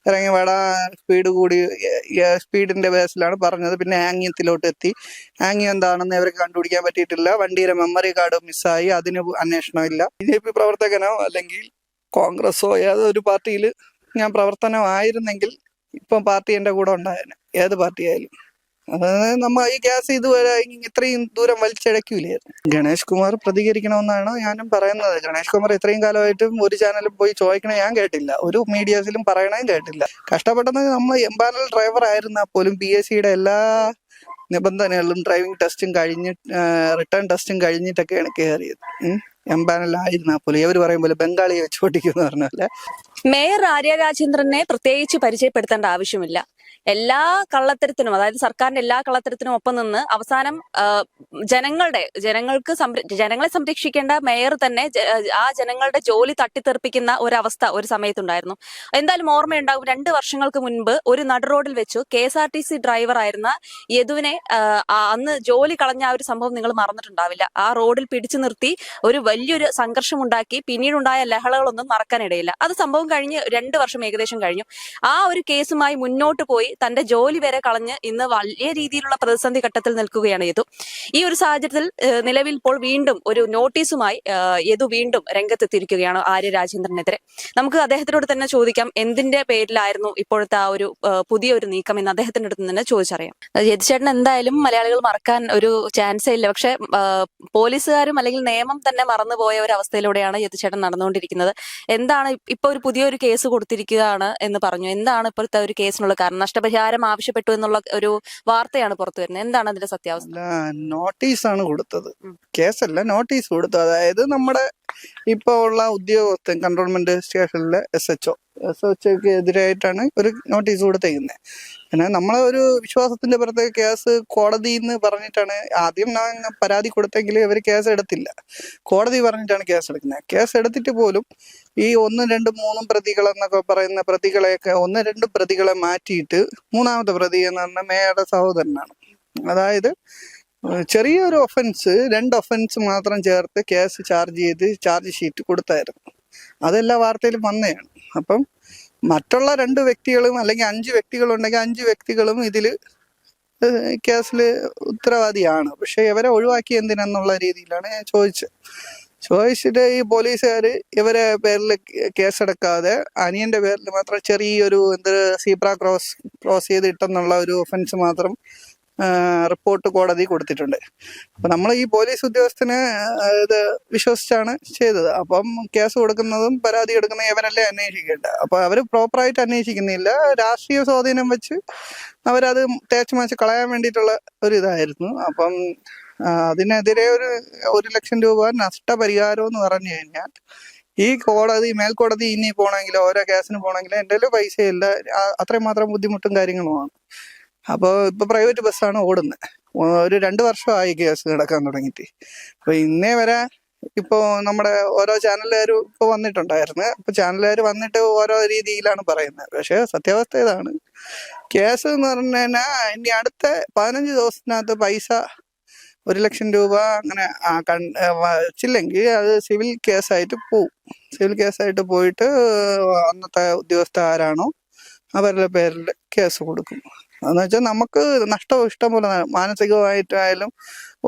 ഇറങ്ങി വേടാ സ്പീഡ് കൂടി സ്പീഡിന്റെ ബേസിലാണ് പറഞ്ഞത്. പിന്നെ ആംഗ്യത്തിലോട്ട് എത്തി. ആംഗ്യം എന്താണെന്ന് ഇവർക്ക് കണ്ടുപിടിക്കാൻ പറ്റിയിട്ടില്ല. വണ്ടിയുടെ മെമ്മറി കാർഡ് മിസ്സായി, അതിന് അന്വേഷണമില്ല. BJP പ്രവർത്തകനോ അല്ലെങ്കിൽ കോൺഗ്രസോ ഏതൊരു പാർട്ടിയിൽ ഞാൻ പ്രവർത്തനമായിരുന്നെങ്കിൽ ഇപ്പം പാർട്ടി എൻ്റെ കൂടെ ഉണ്ടായേനെ, ഏത് പാർട്ടിയായാലും. അതായത് നമ്മ ഈ ഗ്യാസ് ഇതുവരെ ഇത്രയും ദൂരം വലിച്ചഴക്കൂലായിരുന്നു. ഗണേഷ് കുമാർ പ്രതികരിക്കണമെന്നാണ് ഞാനും പറയുന്നത്. ഗണേഷ് കുമാർ ഇത്രയും കാലമായിട്ടും ഒരു ചാനലിൽ പോയി ചോദിക്കണേ ഞാൻ കേട്ടില്ല, ഒരു മീഡിയാസിലും പറയണേം കേട്ടില്ല. കഷ്ടപ്പെട്ടത് നമ്മൾ എംപാനൽ ഡ്രൈവർ ആയിരുന്നാൽ പോലും PSCയുടെ എല്ലാ നിബന്ധനകളും ഡ്രൈവിംഗ് ടെസ്റ്റും കഴിഞ്ഞ് റിട്ടേൺ ടെസ്റ്റും കഴിഞ്ഞിട്ടൊക്കെയാണ് കയറിയത്. എംപാനലായിരുന്നാൽ പോലും ഇവർ പറയും പോലെ ബംഗാളിയെ വെച്ച് പൊട്ടിക്കുമെന്ന് പറഞ്ഞല്ലേ. മേയർ ആര്യ രാജേന്ദ്രനെ പ്രത്യേകിച്ച് പരിചയപ്പെടുത്തേണ്ട ആവശ്യമില്ല. എല്ലാ കള്ളത്തരത്തിനും, അതായത് സർക്കാരിന്റെ എല്ലാ കള്ളത്തരത്തിനും ഒപ്പം നിന്ന് അവസാനം ജനങ്ങളെ സംരക്ഷിക്കേണ്ട മേയർ തന്നെ ആ ജനങ്ങളുടെ ജോലി തട്ടിത്തെറിപ്പിക്കുന്ന ഒരവസ്ഥ ഒരു സമയത്തുണ്ടായിരുന്നു. എന്തായാലും ഓർമ്മയുണ്ടാകും, 2 വർഷങ്ങൾക്ക് മുൻപ് ഒരു നടുറോഡിൽ വെച്ചു KSRTC ഡ്രൈവർ ആയിരുന്ന യദുവിനെ അന്ന് ജോലി കളഞ്ഞ ആ ഒരു സംഭവം നിങ്ങൾ മറന്നിട്ടുണ്ടാവില്ല. ആ റോഡിൽ പിടിച്ചു നിർത്തി ഒരു വലിയൊരു സംഘർഷമുണ്ടാക്കി. പിന്നീടുണ്ടായ ലഹളകളൊന്നും മറക്കാനിടയില്ല. അത് സംഭവം കഴിഞ്ഞ് 2 വർഷം ഏകദേശം കഴിഞ്ഞു. ആ ഒരു കേസുമായി മുന്നോട്ട് പോയി തന്റെ ജോലി വരെ കളഞ്ഞ് ഇന്ന് വലിയ രീതിയിലുള്ള പ്രതിസന്ധി ഘട്ടത്തിൽ നിൽക്കുകയാണ് യദു. ഈ ഒരു സാഹചര്യത്തിൽ നിലവിൽ ഇപ്പോൾ വീണ്ടും ഒരു നോട്ടീസുമായി യദു വീണ്ടും രംഗത്തെത്തിയിരിക്കുകയാണ് ആര്യ രാജേന്ദ്രനെതിരെ. നമുക്ക് അദ്ദേഹത്തിനോട് തന്നെ ചോദിക്കാം, എന്തിന്റെ പേരിലായിരുന്നു ഇപ്പോഴത്തെ ആ ഒരു പുതിയൊരു നീക്കം എന്ന് അദ്ദേഹത്തിന്റെ അടുത്ത് തന്നെ ചോദിച്ചറിയാം. യദുചേട്ടൻ എന്തായാലും മലയാളികൾ മറക്കാൻ ഒരു ചാൻസേ ഇല്ല. പക്ഷെ പോലീസുകാരും അല്ലെങ്കിൽ നിയമം തന്നെ മറന്നുപോയ ഒരു അവസ്ഥയിലൂടെയാണ് യദുചേട്ടൻ നടന്നുകൊണ്ടിരിക്കുന്നത്. എന്താണ് ഇപ്പൊ ഒരു പുതിയൊരു കേസ് കൊടുത്തിരിക്കുകയാണ് എന്ന് പറഞ്ഞു. എന്താണ് ഇപ്പോഴത്തെ ഒരു കേസിനുള്ള കാരണം? നഷ്ടപരിഹാരം ആവശ്യപ്പെട്ടു എന്നുള്ള ഒരു വാർത്തയാണ് പുറത്തു വരുന്നത്. എന്താണ് അതിന്റെ സത്യാവസ്ഥ? നോട്ടീസാണ് കൊടുത്തത്, കേസല്ല, നോട്ടീസ് കൊടുത്തു. അതായത് നമ്മുടെ ഇപ്പൊ ഉള്ള ഉദ്യോഗസ്ഥൻ കൺട്രോൾമെന്റ് സ്റ്റേഷനിലെ SHOക്ക് എതിരായിട്ടാണ് ഒരു നോട്ടീസ് കൊടുത്തേക്കുന്നത്. പിന്നെ നമ്മളെ ഒരു വിശ്വാസത്തിന്റെ പുറത്തെ കേസ് കോടതി എന്ന് പറഞ്ഞിട്ടാണ് ആദ്യം ഞാൻ പരാതി കൊടുത്തെങ്കിൽ ഇവർ കേസ് എടുത്തില്ല. കോടതി പറഞ്ഞിട്ടാണ് കേസ് എടുക്കുന്നത്. കേസ് എടുത്തിട്ട് പോലും ഈ 1, 2, 3 പ്രതികൾ എന്നൊക്കെ പറയുന്ന പ്രതികളെയൊക്കെ 1, 2 പ്രതികളെ മാറ്റിയിട്ട് 3ാമത്തെ പ്രതി എന്ന് പറഞ്ഞ മേയറുടെ സഹോദരനാണ്. അതായത് ചെറിയൊരു ഒഫൻസ് 2 ഒഫൻസ് മാത്രം ചേർത്ത് കേസ് ചാർജ് ഷീറ്റ് കൊടുത്തായിരുന്നു. അതെല്ലാ വാർത്തയിലും വന്നതാണ്. അപ്പം മറ്റുള്ള 2 വ്യക്തികളും അല്ലെങ്കിൽ 5 വ്യക്തികളുണ്ടെങ്കിൽ 5 വ്യക്തികളും ഇതിൽ കേസിൽ ഉത്തരവാദിയാണ്. പക്ഷെ ഇവരെ ഒഴിവാക്കി എന്തിനെന്നുള്ള രീതിയിലാണ് ഞാൻ ചോദിച്ചിട്ട് ഈ പോലീസുകാർ ഇവരെ പേരിൽ കേസെടുക്കാതെ അനിയന്റെ പേരിൽ മാത്രം ചെറിയൊരു സീബ്ര ക്രോസ് ചെയ്തിട്ടെന്നുള്ള ഒരു ഒഫൻസ് മാത്രം റിപ്പോർട്ട് കോടതി കൊടുത്തിട്ടുണ്ട്. അപ്പൊ നമ്മൾ ഈ പോലീസ് ഉദ്യോഗസ്ഥനെ ഇത് വിശ്വസിച്ചാണ് ചെയ്തത്. അപ്പം കേസ് കൊടുക്കുന്നതും പരാതി എടുക്കുന്നതും ഇവരല്ലേ അന്വേഷിക്കേണ്ട. അപ്പൊ അവര് പ്രോപ്പറായിട്ട് അന്വേഷിക്കുന്നില്ല. രാഷ്ട്രീയ സ്വാധീനം വെച്ച് അവരത് തേച്ച് മാച്ച് കളയാൻ വേണ്ടിയിട്ടുള്ള ഒരു ഇതായിരുന്നു. അപ്പം അതിനെതിരെ ഒരു 1 ലക്ഷം രൂപ നഷ്ടപരിഹാരം എന്ന് പറഞ്ഞു കഴിഞ്ഞാൽ ഈ മേൽക്കോടതി ഇനി പോകണമെങ്കിൽ ഓരോ കേസിന് പോകണമെങ്കിൽ എൻ്റെ കയ്യിൽ പൈസയില്ല. അത്രയും മാത്രം ബുദ്ധിമുട്ടും കാര്യങ്ങളുമാണ്. അപ്പോൾ ഇപ്പൊ പ്രൈവറ്റ് ബസ്സാണ് ഓടുന്നത്. ഒരു 2 വർഷമായി കേസ് നടക്കാൻ തുടങ്ങിയിട്ട്. അപ്പൊ ഇന്നേ വരെ ഇപ്പോ നമ്മുടെ ഓരോ ചാനലുകാരും ഇപ്പൊ വന്നിട്ടുണ്ടായിരുന്നു. അപ്പൊ ചാനലുകാർ വന്നിട്ട് ഓരോ രീതിയിലാണ് പറയുന്നത്. പക്ഷെ സത്യാവസ്ഥ ഇതാണ്. കേസ് എന്ന് പറഞ്ഞു കഴിഞ്ഞാൽ ഇനി അടുത്ത 15 ദിവസത്തിനകത്ത് പൈസ 1 ലക്ഷം രൂപ അങ്ങനെ വച്ചില്ലെങ്കിൽ അത് സിവിൽ കേസായിട്ട് പോവും. സിവിൽ കേസായിട്ട് പോയിട്ട് അന്നത്തെ ഉദ്യോഗസ്ഥ ആരാണോ അവരുടെ പേരിൽ കേസ് കൊടുക്കും. എന്ന് വെച്ചാൽ നമുക്ക് ഇഷ്ടം പോലെ മാനസികമായിട്ടായാലും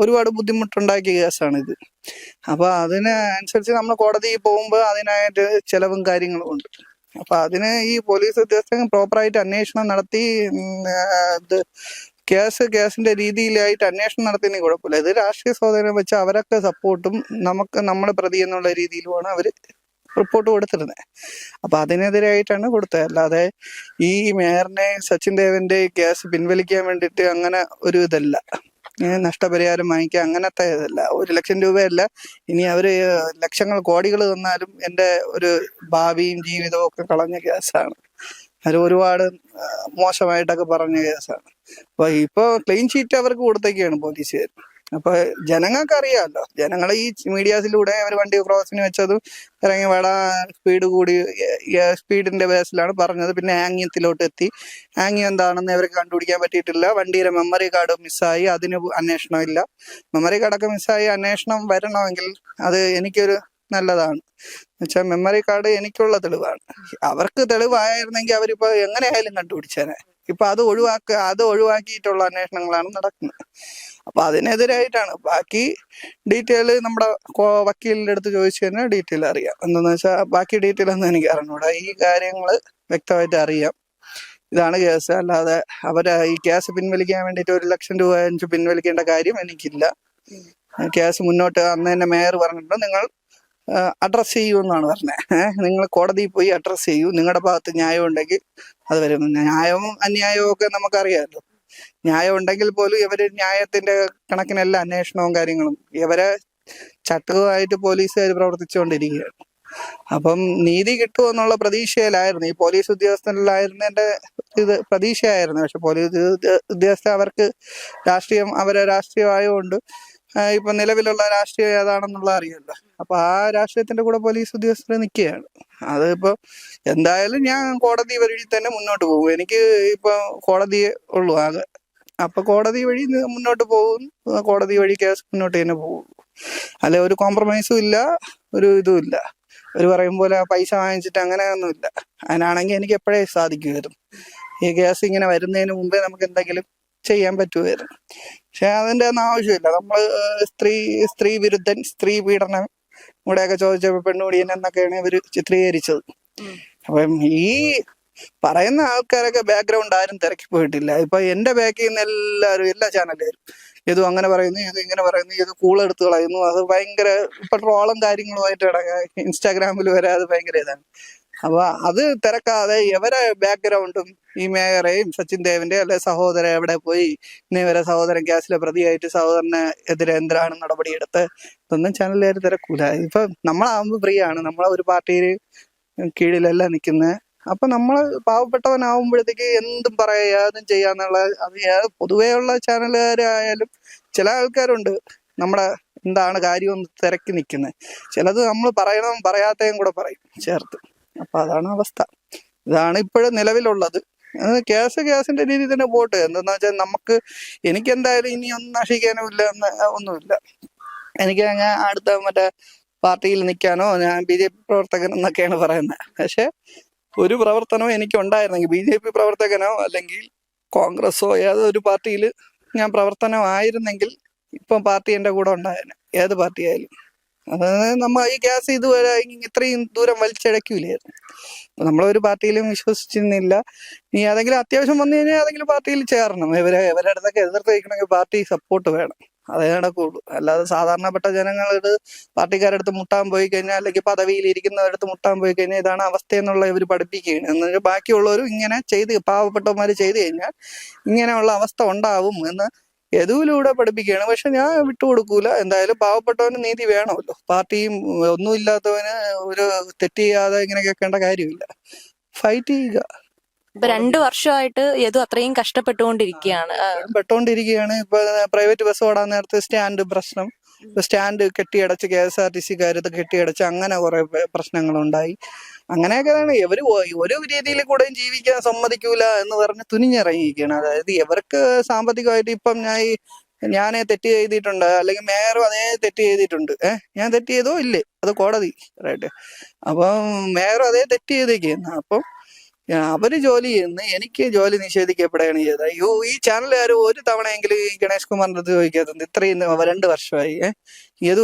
ഒരുപാട് ബുദ്ധിമുട്ടുണ്ടാക്കിയ കേസാണിത്. അപ്പൊ അതിനനുസരിച്ച് നമ്മൾ കോടതിയിൽ പോകുമ്പോൾ അതിനായിട്ട് ചെലവും കാര്യങ്ങളും ഉണ്ട്. അപ്പൊ അതിന് ഈ പോലീസ് ഉദ്യോഗസ്ഥൻ പ്രോപ്പറായിട്ട് അന്വേഷണം നടത്തി കേസിന്റെ രീതിയിലായിട്ട് അന്വേഷണം നടത്തിയതിന് കുഴപ്പമില്ല. ഇത് രാഷ്ട്രീയ സ്വാധീനം വെച്ച് അവരൊക്കെ സപ്പോർട്ടും നമ്മുടെ പ്രതി എന്നുള്ള രീതിയിലുമാണ് അവര് റിപ്പോർട്ട് കൊടുത്തിരുന്നത്. അപ്പൊ അതിനെതിരായിട്ടാണ് കൊടുത്തത്. അല്ലാതെ ഈ മേയറിനെ സച്ചിൻ ദേവിന്റെ കേസ് പിൻവലിക്കാൻ വേണ്ടിയിട്ട് അങ്ങനെ ഒരു ഇതല്ല. നഷ്ടപരിഹാരം വാങ്ങിക്കുക അങ്ങനത്തെ ഇതല്ല. 1 ലക്ഷം രൂപയല്ല, ഇനി അവര് ലക്ഷങ്ങൾ കോടികൾ തന്നാലും എൻ്റെ ഒരു ഭാവിയും ജീവിതവും ഒക്കെ കളഞ്ഞ കേസാണ്. അത് ഒരുപാട് മോശമായിട്ടൊക്കെ പറഞ്ഞ കേസാണ്. അപ്പൊ ഇപ്പൊ ക്ലീൻ ഷീറ്റ് അവർക്ക് കൊടുത്തേക്കാണ് പോലീസുകാർ. അപ്പൊ ജനങ്ങൾക്ക് അറിയാമല്ലോ, ജനങ്ങൾ ഈ മീഡിയാസിലൂടെ അവർ വണ്ടി ക്രോസിന് വെച്ചതും ഇറങ്ങി വേടാ സ്പീഡിന്റെ ബേസിലാണ് പറഞ്ഞത്. പിന്നെ ആംഗ്യത്തിലോട്ട് എത്തി. ആംഗ്യം എന്താണെന്ന് ഇവർക്ക് കണ്ടുപിടിക്കാൻ പറ്റിയിട്ടില്ല. വണ്ടിയുടെ മെമ്മറി കാർഡ് മിസ്സായി, അതിന് അന്വേഷണമില്ല. മെമ്മറി കാർഡൊക്കെ മിസ്സായി അന്വേഷണം വരണമെങ്കിൽ അത് എനിക്കൊരു നല്ലതാണ്. എന്നുവെച്ചാൽ മെമ്മറി കാർഡ് എനിക്കുള്ള തെളിവാണ്. അവർക്ക് തെളിവായിരുന്നെങ്കിൽ അവരിപ്പോ എങ്ങനെയായാലും കണ്ടുപിടിച്ചേനെ. ഇപ്പൊ അത് ഒഴിവാക്കിയിട്ടുള്ള അന്വേഷണങ്ങളാണ് നടക്കുന്നത്. അപ്പൊ അതിനെതിരായിട്ടാണ്. ബാക്കി ഡീറ്റെയിൽ നമ്മുടെ വക്കീലിന്റെ അടുത്ത് ചോദിച്ചു കഴിഞ്ഞാൽ ഡീറ്റെയിൽ അറിയാം. എന്താന്ന് വെച്ചാൽ ബാക്കി ഡീറ്റെയിൽ ഒന്നും എനിക്ക് അറിഞ്ഞൂടാ. ഈ കാര്യങ്ങൾ വ്യക്തമായിട്ട് അറിയാം. ഇതാണ് കേസ്. അല്ലാതെ ഈ കേസ് പിൻവലിക്കാൻ വേണ്ടിയിട്ട് 1,00,000 രൂപ പിൻവലിക്കേണ്ട കാര്യം എനിക്കില്ല. കേസ് മുന്നോട്ട് അന്ന് തന്നെ മേയർ പറഞ്ഞിട്ടുണ്ട്, നിങ്ങൾ അഡ്രസ് ചെയ്യൂ എന്നാണ് പറഞ്ഞത്. നിങ്ങൾ കോടതിയിൽ പോയി അഡ്രസ് ചെയ്യൂ, നിങ്ങളുടെ ഭാഗത്ത് ന്യായം ഉണ്ടെങ്കിൽ അത് വരും. ന്യായവും അന്യായവും ഒക്കെ നമുക്കറിയാമല്ലോ. ന്യായം ഉണ്ടെങ്കിൽ പോലും ഇവര് ന്യായത്തിന്റെ കണക്കിനല്ല അന്വേഷണവും കാര്യങ്ങളും. ഇവരെ ചട്ടവുമായിട്ട് പോലീസുകാർ പ്രവർത്തിച്ചുകൊണ്ടിരിക്കുകയാണ്. അപ്പം നീതി കിട്ടുമെന്നുള്ള പ്രതീക്ഷയിലായിരുന്നു ഈ പോലീസ് ഉദ്യോഗസ്ഥരിലായിരുന്നു എൻ്റെ പ്രതീക്ഷയായിരുന്നു. പക്ഷെ പോലീസ് ഉദ്യോഗസ്ഥ അവർക്ക് അവരെ രാഷ്ട്രീയമായതുകൊണ്ട് ഇപ്പൊ നിലവിലുള്ള രാഷ്ട്രീയം ഏതാണെന്നുള്ള അറിയാമല്ലോ. അപ്പൊ ആ രാഷ്ട്രീയത്തിന്റെ കൂടെ പോലീസ് ഉദ്യോഗസ്ഥർ നിൽക്കുകയാണ്. അതിപ്പോ എന്തായാലും ഞാൻ കോടതി വഴി തന്നെ മുന്നോട്ട് പോകും. എനിക്ക് ഇപ്പൊ കോടതിയെ ഉള്ളൂ ആകെ. അപ്പൊ കോടതി വഴി മുന്നോട്ട് പോകും. കോടതി വഴി കേസ് മുന്നോട്ട് തന്നെ പോകും. അല്ലെ ഒരു കോംപ്രമൈസും ഇല്ല, ഒരു ഇതും ഇല്ല. ഒരു പറയും പോലെ പൈസ വാങ്ങിച്ചിട്ട് അങ്ങനെയൊന്നുമില്ല. അതിനാണെങ്കിൽ എനിക്ക് എപ്പോഴേ സാധിക്കുമായിരുന്നു. ഈ കേസ് ഇങ്ങനെ വരുന്നതിന് മുമ്പേ നമുക്ക് എന്തെങ്കിലും ചെയ്യാൻ പറ്റുമായിരുന്നു. പക്ഷെ അതിന്റെ ഒന്നും ആവശ്യമില്ല. നമ്മൾ സ്ത്രീ വിരുദ്ധൻ, സ്ത്രീ പീഡനം ഇവിടെയൊക്കെ ചോദിച്ചപ്പോ പെണ്ണുപിടിയൻ എന്നൊക്കെയാണ് ഇവര് ചിത്രീകരിച്ചത്. അപ്പം ഈ പറയുന്ന ആൾക്കാരൊക്കെ ബാക്ക്ഗ്രൗണ്ട് ആരും തിരക്കി പോയിട്ടില്ല. ഇപ്പൊ എന്റെ ബാക്കിൽ നിന്ന് എല്ലാ ചാനലുകാരും ഇത് അങ്ങനെ പറയുന്നു, ഇത് ഇങ്ങനെ പറയുന്നു, ഇത് കൂളെടുത്ത് കളയുന്നു. അത് ഭയങ്കര ഇപ്പൊ ട്രോളും കാര്യങ്ങളുമായിട്ട് ഇൻസ്റ്റാഗ്രാമിൽ വരെ അത് ഭയങ്കര ഇതാണ്. അപ്പൊ അത് തിരക്കാതെ ഇവരെ ബാക്ക്ഗ്രൗണ്ടും ഈ മേയറേയും സച്ചിൻ ദേവിന്റെ അല്ലെ സഹോദരൻ എവിടെ പോയി, ഇനി വരെ സഹോദരൻ കേസിലെ പ്രതിയായിട്ട് സഹോദരന് എതിരെ എന്തിനാണ് നടപടിയെടുത്ത്, ഇതൊന്നും ചാനലുകാർ തിരക്കൂല. ഇപ്പൊ നമ്മളാവുമ്പോ ഫ്രീ ആണ്. നമ്മളെ ഒരു പാർട്ടിയിൽ കീഴിലല്ല നിൽക്കുന്നത്. അപ്പൊ നമ്മള് പാവപ്പെട്ടവനാവുമ്പോഴത്തേക്ക് എന്തും പറയാ, അതും ചെയ്യാന്നുള്ള അത് പൊതുവേ ഉള്ള ചാനലുകാരായാലും ചില ആൾക്കാരുണ്ട് നമ്മുടെ എന്താണ് കാര്യമെന്ന് തിരക്കി നിൽക്കുന്നത്. ചിലത് നമ്മൾ പറയണം പറയാത്തതും കൂടെ പറയും ചേർത്ത്. അപ്പൊ അതാണ് അവസ്ഥ. ഇതാണ് ഇപ്പോഴും നിലവിലുള്ളത്. കേസിന്റെ രീതി തന്നെ പോട്ടെ. എന്താന്ന് വെച്ചാൽ എനിക്ക് എന്തായാലും ഇനി ഒന്നും നശിക്കാനും ഇല്ല, ഒന്നുമില്ല. എനിക്ക് ഞാൻ അടുത്ത മറ്റേ പാർട്ടിയിൽ നിൽക്കാനോ ഞാൻ BJP പ്രവർത്തകൻ എന്നൊക്കെയാണ് പറയുന്നത്. പക്ഷെ ഒരു പ്രവർത്തനവും എനിക്ക് ഉണ്ടായിരുന്നെങ്കിൽ BJP പ്രവർത്തകനോ അല്ലെങ്കിൽ കോൺഗ്രസോ ഏതൊരു പാർട്ടിയിൽ ഞാൻ പ്രവർത്തനമായിരുന്നെങ്കിൽ ഇപ്പം പാർട്ടി എൻ്റെ കൂടെ ഉണ്ടായേനെ, ഏത് പാർട്ടി ആയാലും. അതായത് ഈ കേസ് ഇതുവരെ ഇത്രയും ദൂരം വലിച്ചഴക്കൂലായിരുന്നു. നമ്മളൊരു പാർട്ടിയിലും വിശ്വസിച്ചിരുന്നില്ല. ഇനി ഏതെങ്കിലും അത്യാവശ്യം വന്നു കഴിഞ്ഞാൽ ഏതെങ്കിലും പാർട്ടിയിൽ ചേരണം. ഇവരുടെ അടുത്തൊക്കെ എതിർത്ത് വയ്ക്കണമെങ്കിൽ പാർട്ടി സപ്പോർട്ട് വേണം. അതേ നടക്കുള്ളൂ. അല്ലാതെ സാധാരണപ്പെട്ട ജനങ്ങളുടെ പാർട്ടിക്കാരുടെ അടുത്ത് മുട്ടാൻ പോയി കഴിഞ്ഞാൽ, അല്ലെങ്കിൽ പദവിയിൽ ഇരിക്കുന്നവരടുത്ത് മുട്ടാൻ പോയി കഴിഞ്ഞാൽ ഇതാണ് അവസ്ഥ എന്നുള്ള ഇവർ പഠിപ്പിക്കുകയാണ്. എന്നുവെച്ചാൽ ബാക്കിയുള്ളവരും ഇങ്ങനെ പാവപ്പെട്ടവന്മാർ ചെയ്ത് കഴിഞ്ഞാൽ ഇങ്ങനെയുള്ള അവസ്ഥ ഉണ്ടാവും എന്ന് എതുവിലൂടെ പഠിപ്പിക്കുകയാണ്. പക്ഷെ ഞാൻ വിട്ടുകൊടുക്കൂല. എന്തായാലും പാവപ്പെട്ടവന് നീതി വേണമല്ലോ. പാർട്ടിയും ഒന്നുമില്ലാത്തവന് ഒരു തെറ്റ് ചെയ്യാതെ ഇങ്ങനെ കേൾക്കേണ്ട കാര്യമില്ല. ഫൈറ്റ് ചെയ്യുക. ഇപ്പൊ 2 വർഷമായിട്ട് യദു അത്രയും കഷ്ടപ്പെട്ടുകൊണ്ടിരിക്കുകയാണ്. ഇപ്പൊ പ്രൈവറ്റ് ബസ് ഓടാൻ നേരത്തെ സ്റ്റാൻഡ് പ്രശ്നം, സ്റ്റാൻഡ് കെട്ടിയടച്ച് KSRTC-കാര് കെട്ടിയടച്ച് അങ്ങനെ കുറെ പ്രശ്നങ്ങളുണ്ടായി. അങ്ങനെയൊക്കെയാണ് ഇവര് ഒരു രീതിയിൽ കൂടെയും ജീവിക്കാൻ സമ്മതിക്കൂല എന്ന് പറഞ്ഞ് തുനിഞ്ഞിറങ്ങിയിരിക്കുകയാണ്. അതായത് ഇവർക്ക് സാമ്പത്തികമായിട്ട് ഇപ്പം ഞാൻ തെറ്റ് ചെയ്തിട്ടുണ്ട്, അല്ലെങ്കിൽ മേയറും അതേ തെറ്റ് ചെയ്തിട്ടുണ്ട്. ഞാൻ തെറ്റ് ചെയ്തോ ഇല്ലേ അത് കോടതി റൈറ്റ്. അപ്പം മേയറും അതേ തെറ്റ് ചെയ്തേക്കുന്നു. അപ്പം അവര് ജോലി ചെയ്യുന്നു, എനിക്ക് ജോലി നിഷേധിക്കപ്പെടുകയാണ് ചെയ്തത്. ഈ ചാനലുകാർ ഒരു തവണയെങ്കിലും ഈ ഗണേഷ് കുമാറിന്റെ അടുത്ത് ചോദിക്കാത്തത് ഇത്രയും 2 വർഷമായി ഏത്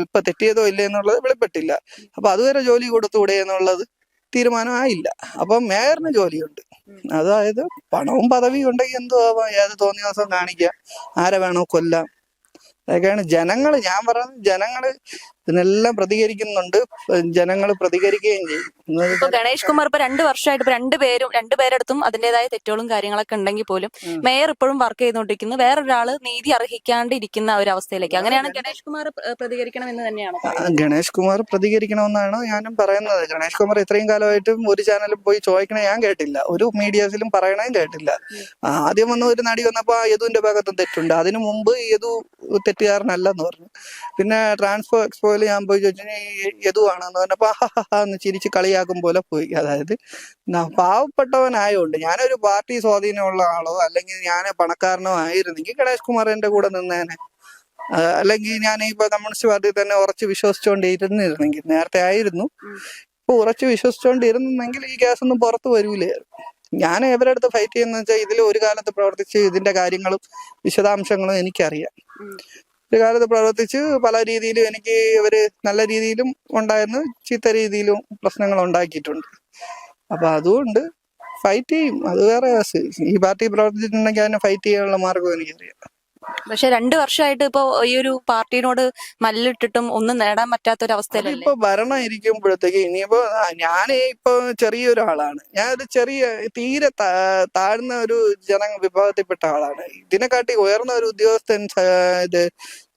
ഇപ്പൊ തെറ്റിയതോ ഇല്ലേ എന്നുള്ളത് വെളിപ്പെട്ടില്ല. അപ്പൊ അതുവരെ ജോലി കൊടുത്തുകൂടെ എന്നുള്ളത് തീരുമാനമായില്ല. അപ്പം മേയറിന് ജോലിയുണ്ട്. അതായത് പണവും പദവിയും ഉണ്ടെങ്കിൽ എന്തോ ആവാം, ഏത് തോന്നിയ ദിവസം കാണിക്കാം, ആരെ വേണോ കൊല്ലാം. അതൊക്കെയാണ് ജനങ്ങള്. ഞാൻ പറയുന്നത് ജനങ്ങള് ഇതിനെല്ലാം പ്രതികരിക്കുന്നുണ്ട്, ജനങ്ങൾ പ്രതികരിക്കുകയും ചെയ്യും. ഇപ്പൊ ഗണേഷ് കുമാർ ഇപ്പൊ 2 വർഷമായിട്ട് രണ്ടുപേരടുത്തും അതിന്റേതായ തെറ്റുകളും കാര്യങ്ങളൊക്കെ ഉണ്ടെങ്കിൽ പോലും മേയർ ഇപ്പോഴും വർക്ക് ചെയ്തുകൊണ്ടിരിക്കുന്നു. വേറൊരാള് നീതി അർഹിക്കാണ്ടിരിക്കുന്ന ഒരു അവസ്ഥയിലേക്ക്. അങ്ങനെയാണ് ഗണേഷ് കുമാർ പ്രതികരിക്കണം എന്ന് തന്നെയാണ്. ഗണേഷ് കുമാർ പ്രതികരിക്കണമെന്നാണ് ഞാനും പറയുന്നത്. ഗണേഷ് കുമാർ ഇത്രയും കാലമായിട്ടും ഒരു ചാനലിൽ പോയി ചോദിക്കണേ ഞാൻ കേട്ടില്ല, ഒരു മീഡിയാസിലും പറയണേം കേട്ടില്ല. ആദ്യം വന്ന ഒരു നടി വന്നപ്പോ യദുവിന്റെ ഭാഗത്തും തെറ്റുണ്ട്, അതിനു മുമ്പ് യദു തെറ്റുകാരനല്ലെന്ന് പറഞ്ഞു. പിന്നെ ട്രാൻസ്ഫോ എക്സ്പോയിൽ ഞാൻ പോയി ചോദിച്ചു യദു ആണെന്ന് പറഞ്ഞപ്പോ എന്ന് ചിരിച്ച് കളിയാക്കും പോലെ പോയി. അതായത് പാവപ്പെട്ടവനായോണ്ട് ഞാനൊരു പാർട്ടി സ്വാധീനമുള്ള ആളോ അല്ലെങ്കിൽ ഞാൻ പണക്കാരനോ ആയിരുന്നെങ്കിൽ ഗണേഷ് കുമാർ എന്റെ കൂടെ നിന്നേനെ. അല്ലെങ്കിൽ ഞാൻ ഇപ്പൊ കമ്മ്യൂണിസ്റ്റ് പാർട്ടിയിൽ തന്നെ ഉറച്ച് വിശ്വസിച്ചുകൊണ്ടിരുന്നിരുന്നെങ്കിൽ, നേരത്തെ ആയിരുന്നു, ഇപ്പൊ ഉറച്ച് വിശ്വസിച്ചുകൊണ്ടിരുന്നെങ്കിൽ ഈ കേസ് ഒന്നും പുറത്ത് വരൂലായിരുന്നു. ഞാൻ ഇവരുടെ അടുത്ത് ഫൈറ്റ് ചെയ്യുന്ന വെച്ചാൽ ഇതിൽ ഒരു കാലത്ത് പ്രവർത്തിച്ച് ഇതിന്റെ കാര്യങ്ങളും വിശദാംശങ്ങളും എനിക്കറിയാം. ഒരു കാലത്ത് പ്രവർത്തിച്ച് പല രീതിയിലും എനിക്ക് ഇവര് നല്ല രീതിയിലും ഉണ്ടായിരുന്നു, ചീത്ത രീതിയിലും പ്രശ്നങ്ങൾ ഉണ്ടാക്കിയിട്ടുണ്ട്. അപ്പൊ അതുകൊണ്ട് ഫൈറ്റ് ചെയ്യും, അത് വേറെ കേസ്. ഈ പാർട്ടി പ്രവർത്തിച്ചിട്ടുണ്ടെങ്കിൽ അതിനെ ഫൈറ്റ് ചെയ്യാനുള്ള മാർഗം എനിക്കറിയാം. പക്ഷെ 2 വർഷമായിട്ട് ഇപ്പൊ ഈ ഒരു പാർട്ടിനോട് മല്ലിട്ടിട്ടും ഒന്നും നേടാൻ പറ്റാത്തൊരവസ്ഥയിലല്ലേ? ഇപ്പൊ ഭരണം ഇരിക്കുമ്പോഴത്തേക്ക് ഇനിയിപ്പോ ഞാൻ ഇപ്പൊ ചെറിയൊരാളാണ്, ഞാനൊരു തീരെ താഴ്ന്ന ഒരു വിഭാഗത്തിൽപ്പെട്ട ആളാണ്. ഇതിനെക്കാട്ടി ഉയർന്ന ഒരു ഉദ്യോഗസ്ഥൻ ഇത്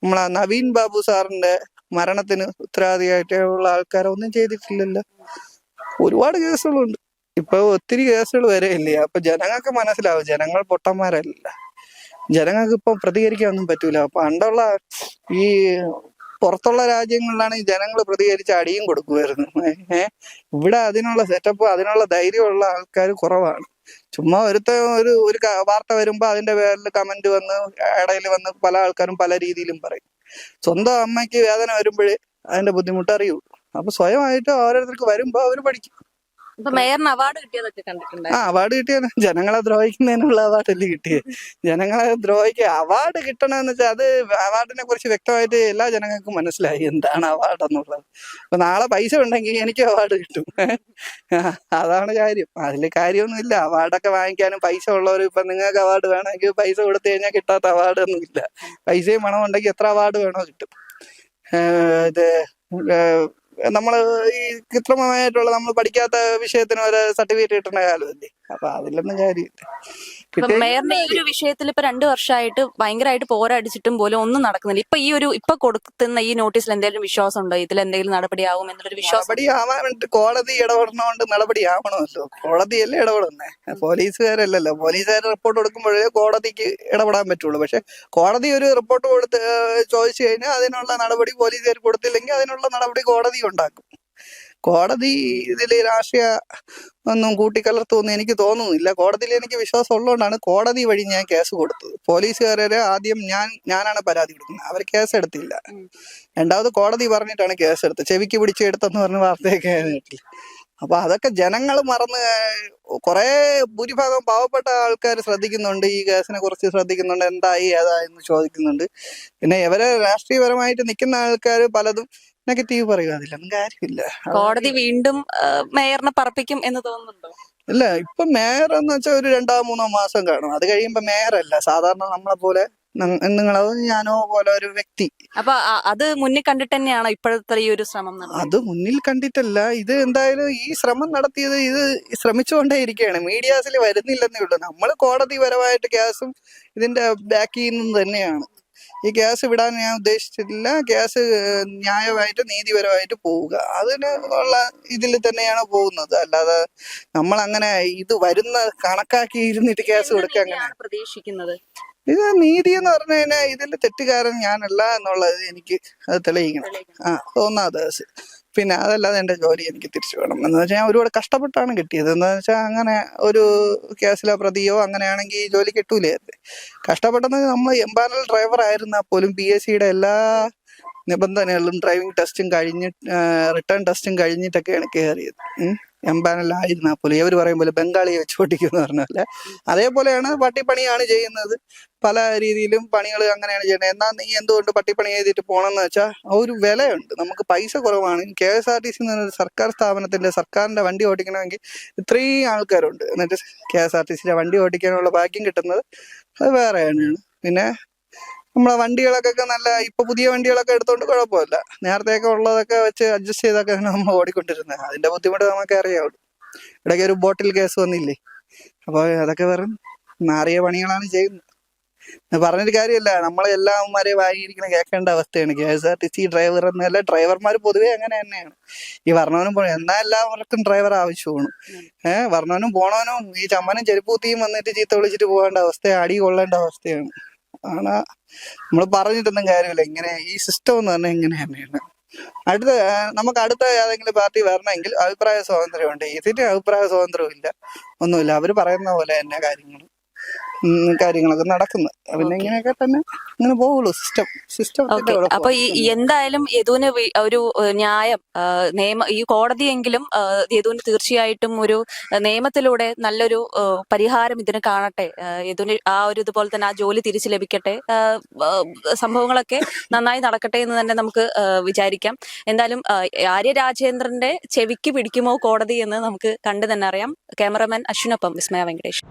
നമ്മളെ നവീൻ ബാബു സാറിന്റെ മരണത്തിന് ഉത്തരവാദിയായിട്ടുള്ള ആൾക്കാരെ ഒന്നും ചെയ്തിട്ടില്ലല്ലോ. ഒരുപാട് കേസുകളുണ്ട്, ഇപ്പൊ ഒത്തിരി കേസുകൾ വരെ ഇല്ലേ. അപ്പൊ ജനങ്ങൾക്ക് മനസ്സിലാവും ജനങ്ങൾ പൊട്ടന്മാരല്ല, ജനങ്ങൾക്ക് ഇപ്പൊ പ്രതികരിക്കാനൊന്നും പറ്റൂല. പണ്ടുള്ള ഈ പുറത്തുള്ള രാജ്യങ്ങളിലാണ് ഈ ജനങ്ങൾ പ്രതികരിച്ച് അടിയും കൊടുക്കുമായിരുന്നു. ഇവിടെ അതിനുള്ള സെറ്റപ്പ്, അതിനുള്ള ധൈര്യമുള്ള ആൾക്കാർ കുറവാണ്. ചുമ്മാ ഒരു വാർത്ത വരുമ്പോ അതിന്റെ പേരിൽ കമന്റ് വന്ന് ഇടയിൽ വന്ന് പല ആൾക്കാരും പല രീതിയിലും പറയും. സ്വന്തം അമ്മയ്ക്ക് വേദന വരുമ്പോഴേ അതിന്റെ ബുദ്ധിമുട്ട് അറിയുള്ളൂ. അപ്പൊ സ്വയമായിട്ട് ഓരോരുത്തർക്ക് വരുമ്പോ അവര് പഠിക്കും. ഇപ്പൊ മേയറിന് അവാർഡ് കിട്ടിയതൊക്കെ കണ്ടിട്ടുണ്ട്. അവാർഡ് കിട്ടിയത് ജനങ്ങളെ ദ്രോഹിക്കുന്നതിനുള്ള അവാർഡല്ലേ കിട്ടിയത്. ജനങ്ങളെ അവാർഡ് കിട്ടണമെന്ന് വെച്ചാൽ അത് അവാർഡിനെ കുറിച്ച് വ്യക്തമായിട്ട് എല്ലാ ജനങ്ങൾക്കും മനസ്സിലായി എന്താണ് അവാർഡ് എന്നുള്ളത്. അപ്പൊ നാളെ പൈസ ഉണ്ടെങ്കിൽ എനിക്ക് അവാർഡ് കിട്ടും, അതാണ് കാര്യം. അതില് കാര്യമൊന്നുമില്ല. അവാർഡൊക്കെ വാങ്ങിക്കാനും പൈസ ഉള്ളവർ, ഇപ്പൊ നിങ്ങൾക്ക് അവാർഡ് വേണമെങ്കിൽ പൈസ കൊടുത്തു കഴിഞ്ഞാൽ കിട്ടാത്ത അവാർഡ് ഒന്നും ഇല്ല. പൈസയും പണം ഉണ്ടെങ്കിൽ എത്ര അവാർഡ് വേണോ കിട്ടും. ഇത് നമ്മള് ഈ കൃത്രിമമായിട്ടുള്ള നമ്മൾ പഠിക്കാത്ത വിഷയത്തിന് ഒരു സർട്ടിഫിക്കറ്റ് കിട്ടുന്ന കാലമല്ലേ. അപ്പൊ അതിലൊന്നും കാര്യമില്ല. മേയറിന്റെ ഈ ഒരു വിഷയത്തിൽ ഇപ്പൊ 2 വർഷമായിട്ട് ഭയങ്കരമായിട്ട് പോരടിച്ചിട്ടും പോലും ഒന്നും നടക്കുന്നില്ല. ഇപ്പൊ കൊടുക്കുന്ന ഈ നോട്ടീസിൽ എന്തെങ്കിലും വിശ്വാസം ഉണ്ടോ? ഇതിൽ എന്തെങ്കിലും നടപടിയാവും എന്നുള്ളൊരു വിശ്വാസം? നടപടിയാവാൻ വേണ്ടി കോടതി ഇടപെടണോണ്ട് നടപടിയാവണമല്ലോ. കോടതിയല്ലേ ഇടപെടുന്നേ, പോലീസുകാരല്ലല്ലോ. പോലീസുകാർ റിപ്പോർട്ട് കൊടുക്കുമ്പോഴേ കോടതിക്ക് ഇടപെടാൻ പറ്റുള്ളൂ. പക്ഷെ കോടതി ഒരു റിപ്പോർട്ട് കൊടുത്ത് ചോദിച്ചു കഴിഞ്ഞാൽ അതിനുള്ള നടപടി പോലീസുകാർ കൊടുത്തില്ലെങ്കിൽ അതിനുള്ള നടപടി കോടതി ഉണ്ടാക്കും. കോടതി ഇതില് രാഷ്ട്രീയ ഒന്നും കൂട്ടിക്കലർത്തുമെന്ന് എനിക്ക് തോന്നുന്നില്ല. കോടതിയിൽ എനിക്ക് വിശ്വാസം ഉള്ളതുകൊണ്ടാണ് കോടതി വഴി ഞാൻ കേസ് കൊടുത്തത്. പോലീസുകാരെ ആദ്യം ഞാനാണ് പരാതി കൊടുക്കുന്നത്, അവർ കേസ് എടുത്തില്ല. രണ്ടാമത് കോടതി പറഞ്ഞിട്ടാണ് കേസ് എടുത്തത്. ചെവിക്ക് പിടിച്ചെടുത്തെന്ന് പറഞ്ഞ വാർത്തയൊക്കെ കേട്ടില്ല. അപ്പൊ അതൊക്കെ ജനങ്ങൾ മറന്ന് ഭൂരിഭാഗം പാവപ്പെട്ട ആൾക്കാർ ശ്രദ്ധിക്കുന്നുണ്ട്, ഈ കേസിനെ കുറിച്ച് ശ്രദ്ധിക്കുന്നുണ്ട്, എന്തായി ഏതായെന്ന് ചോദിക്കുന്നുണ്ട്. പിന്നെ ഇവരെ രാഷ്ട്രീയപരമായിട്ട് നിൽക്കുന്ന ആൾക്കാർ പലതും നെഗറ്റീവ് പറയുക, അതിലൊന്നും കാര്യമില്ല. കോടതി വീണ്ടും മേയറിനെ പറപ്പിക്കും എന്ന് തോന്നുന്നുണ്ടോ? ഇല്ല, ഇപ്പൊ മേയർ എന്ന് വെച്ചാൽ ഒരു 2-3 മാസം കാണും. അത് കഴിയുമ്പോ മേയറല്ല, സാധാരണ നമ്മളെ പോലെ നിങ്ങളോ ഞാനോ പോലെ ഒരു വ്യക്തി. അപ്പൊ അത് മുന്നിൽ കണ്ടിട്ട് തന്നെയാണോ ഇപ്പോഴത്തെ ഈ ഒരു ശ്രമം നടന്നത്? അത് മുന്നിൽ കണ്ടിട്ടല്ല. ഇത് എന്തായാലും ഈ ശ്രമം നടത്തിയത് ഇത് ശ്രമിച്ചുകൊണ്ടേ ഇരിക്കുകയാണ്. മീഡിയാസിൽ വരുന്നില്ലെന്നേ ഉള്ളൂ. നമ്മൾ കോടതിപരമായിട്ട് കേസും ഇതിന്റെ ബാക്കിൽ നിന്ന് തന്നെയാണ്. ഈ കേസ് വിടാൻ ഞാൻ ഉദ്ദേശിച്ചിട്ടില്ല. കേസ് ന്യായമായിട്ട് നീതിപരമായിട്ട് പോവുക, അതിന് ഉള്ള ഇതിൽ തന്നെയാണ് പോകുന്നത്. അല്ലാതെ നമ്മൾ അങ്ങനെ ഇത് വരുന്ന കണക്കാക്കി ഇരുന്നിട്ട് കേസ് കൊടുക്കുക അങ്ങനെ പ്രതീക്ഷിക്കുന്നത്. ഇത് നീതി എന്ന് പറഞ്ഞു കഴിഞ്ഞാൽ ഇതിന്റെ തെറ്റുകാരൻ ഞാനല്ല എന്നുള്ളത് എനിക്ക് അത് തെളിയിക്കണം. തോന്നാതെ പിന്നെ അതല്ലാതെ എന്റെ ജോലി എനിക്ക് തിരിച്ചു വേണം എന്ന് വെച്ചാൽ ഞാൻ ഒരുപാട് കഷ്ടപ്പെട്ടാണ് കിട്ടിയത്. എന്താ വെച്ചാൽ അങ്ങനെ ഒരു കേസിലെ പ്രതിയോ അങ്ങനെയാണെങ്കിൽ ഈ ജോലി കിട്ടൂലായിരുന്നു. കഷ്ടപ്പെട്ടെന്ന് നമ്മൾ എംപാനൽ ഡ്രൈവർ ആയിരുന്നാൽ പോലും PSCയുടെ എല്ലാ നിബന്ധനകളും ഡ്രൈവിംഗ് ടെസ്റ്റും റിട്ടേൺ ടെസ്റ്റും കഴിഞ്ഞിട്ടൊക്കെയാണ് കയറിയത്. എംപാനലായിരുന്നാൽ പോലും ഇവർ പറയും പോലെ ബംഗാളിയെ വെച്ച് പൊട്ടിക്കുമെന്ന് പറഞ്ഞല്ലേ, അതേപോലെയാണ് പട്ടിപ്പണിയാണ് ചെയ്യുന്നത്. പല രീതിയിലും പണികൾ അങ്ങനെയാണ് ചെയ്യുന്നത്. എന്നാൽ നീ എന്തുകൊണ്ട് പട്ടിപ്പണി ചെയ്തിട്ട് പോകണമെന്ന് വെച്ചാൽ ഒരു വിലയുണ്ട്, നമുക്ക് പൈസ കുറവാണ്. KSRTC എന്ന് പറഞ്ഞ സർക്കാർ സർക്കാരിന്റെ വണ്ടി ഓടിക്കണമെങ്കിൽ ഇത്രയും ആൾക്കാരുണ്ട്. എന്നിട്ട് KSRTCയുടെ വണ്ടി ഓടിക്കാനുള്ള ഭാഗ്യം കിട്ടുന്നത് അത് വേറെയാണ്. പിന്നെ നമ്മളെ വണ്ടികളൊക്കെ നല്ല ഇപ്പൊ പുതിയ വണ്ടികളൊക്കെ എടുത്തോണ്ട് കുഴപ്പമില്ല. നേരത്തെയൊക്കെ ഉള്ളതൊക്കെ വെച്ച് അഡ്ജസ്റ്റ് ചെയ്തൊക്കെ നമ്മൾ ഓടിക്കൊണ്ടിരുന്നത്. അതിന്റെ ബുദ്ധിമുട്ട് നമുക്ക് അറിയാവുള്ളൂ. ഇടയ്ക്ക് ഒരു ബോട്ടിൽ കേസ് വന്നില്ലേ, അപ്പൊ അതൊക്കെ വെറും മാറിയ പണികളാണ് ചെയ്യുന്നത്. പറഞ്ഞൊരു കാര്യമല്ല, നമ്മളെല്ലാവന്മാരെ വാങ്ങിയിരിക്കുന്ന കേൾക്കേണ്ട അവസ്ഥയാണ്. KSRTC ഡ്രൈവർ എന്നല്ല, ഡ്രൈവർമാർ പൊതുവെ അങ്ങനെ തന്നെയാണ്. ഈ വരണവനും എന്നാൽ എല്ലാവർക്കും ഡ്രൈവർ ആവശ്യമാണ്. വരണവനും പോണവനും ഈ ചമ്മനും ചെരുപ്പൂത്തിയും വന്നിട്ട് ചീത്ത വിളിച്ചിട്ട് പോകേണ്ട അവസ്ഥ, അടി കൊള്ളേണ്ട അവസ്ഥയാണ്. ആണ് നമ്മൾ പറഞ്ഞിട്ടൊന്നും കാര്യമില്ല. ഇങ്ങനെ ഈ സിസ്റ്റം എന്ന് പറഞ്ഞാൽ ഇങ്ങനെ തന്നെയാണ്. നമുക്ക് അടുത്ത ഏതെങ്കിലും പാർട്ടി വരണമെങ്കിൽ അഭിപ്രായ സ്വാതന്ത്ര്യമുണ്ട്. ഇതിന് അഭിപ്രായ സ്വാതന്ത്ര്യവും ഇല്ല, ഒന്നുമില്ല. അവര് പറയുന്ന പോലെ തന്നെ കാര്യങ്ങൾ കാര്യങ്ങളൊക്കെ നടക്കുന്നത്. പിന്നെ ഇങ്ങനെയൊക്കെ തന്നെ ഇങ്ങനെ പോകുള്ളൂ. സിസ്റ്റത്തിന്റെ ഓക്കെ. അപ്പൊ എന്തായാലും യദുവിന് ഒരു ന്യായം ഈ കോടതിയെങ്കിലും യദുവിന് തീർച്ചയായിട്ടും ഒരു നിയമത്തിലൂടെ നല്ലൊരു പരിഹാരം ഇതിന് കാണട്ടെ. യദുവിന് ആ ഒരു ഇതുപോലെ തന്നെ ആ ജോലി തിരിച്ചു ലഭിക്കട്ടെ. സംഭവങ്ങളൊക്കെ നന്നായി നടക്കട്ടെ എന്ന് തന്നെ നമുക്ക് വിചാരിക്കാം. എന്തായാലും ആര്യ രാജേന്ദ്രന്റെ ചെവിക്ക് പിടിക്കുമോ കോടതി എന്ന് നമുക്ക് കണ്ടു തന്നെ അറിയാം. ക്യാമറമാൻ അശ്വിനൊപ്പം വിസ്മയ വെങ്കടേഷ്.